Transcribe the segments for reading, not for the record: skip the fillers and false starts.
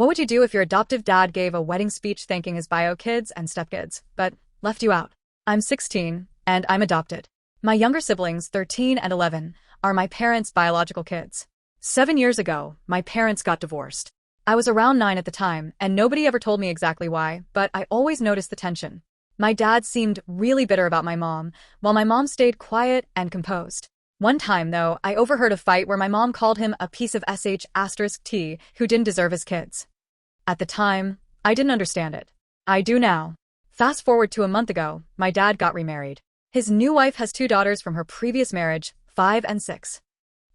What would you do if your adoptive dad gave a wedding speech thanking his bio kids and stepkids, but left you out? I'm 16, and I'm adopted. My younger siblings, 13 and 11, are my parents' biological kids. 7 years ago, my parents got divorced. I was around 9 at the time, and nobody ever told me exactly why, but I always noticed the tension. My dad seemed really bitter about my mom, while my mom stayed quiet and composed. One time, though, I overheard a fight where my mom called him a piece of sh*t who didn't deserve his kids. At the time, I didn't understand it. I do now. Fast forward to a month ago, my dad got remarried. His new wife has 2 daughters from her previous marriage, 5 and 6.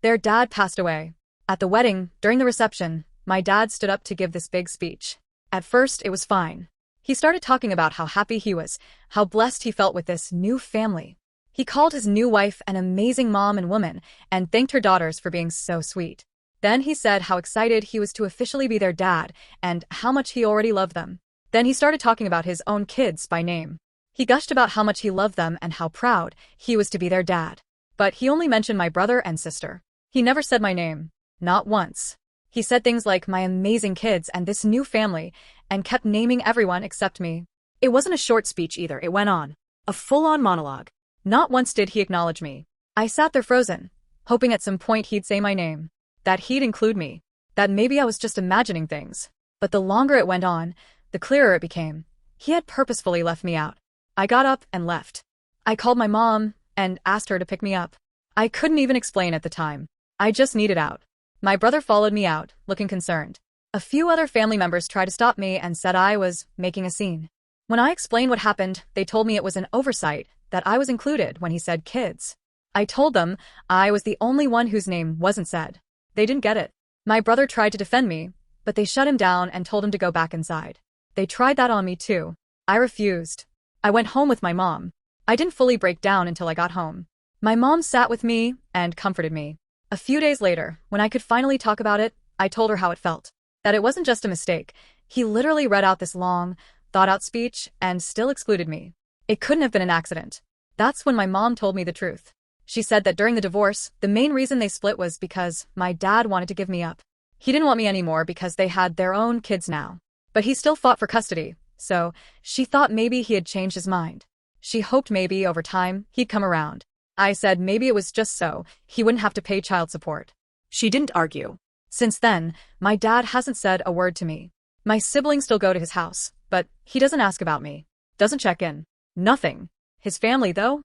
Their dad passed away. At the wedding, during the reception, my dad stood up to give this big speech. At first, it was fine. He started talking about how happy he was, how blessed he felt with this new family. He called his new wife an amazing mom and woman, and thanked her daughters for being so sweet. Then he said how excited he was to officially be their dad, and how much he already loved them. Then he started talking about his own kids by name. He gushed about how much he loved them and how proud he was to be their dad. But he only mentioned my brother and sister. He never said my name. Not once. He said things like my amazing kids and this new family, and kept naming everyone except me. It wasn't a short speech either, it went on. A full-on monologue. Not once did he acknowledge me. I sat there frozen, hoping at some point he'd say my name. That he'd include me. That maybe I was just imagining things. But the longer it went on, the clearer it became. He had purposefully left me out. I got up and left. I called my mom and asked her to pick me up. I couldn't even explain at the time. I just needed out. My brother followed me out, looking concerned. A few other family members tried to stop me and said I was making a scene. When I explained what happened, they told me it was an oversight, that I was included when he said kids. I told them I was the only one whose name wasn't said. They didn't get it. My brother tried to defend me, but they shut him down and told him to go back inside. They tried that on me too. I refused. I went home with my mom. I didn't fully break down until I got home. My mom sat with me and comforted me. A few days later, when I could finally talk about it, I told her how it felt. That it wasn't just a mistake. He literally read out this long, thought-out speech and still excluded me. It couldn't have been an accident. That's when my mom told me the truth. She said that during the divorce, the main reason they split was because my dad wanted to give me up. He didn't want me anymore because they had their own kids now. But he still fought for custody, so she thought maybe he had changed his mind. She hoped maybe over time he'd come around. I said maybe it was just so he wouldn't have to pay child support. She didn't argue. Since then, my dad hasn't said a word to me. My siblings still go to his house, but he doesn't ask about me. Doesn't check in. Nothing. His family, though,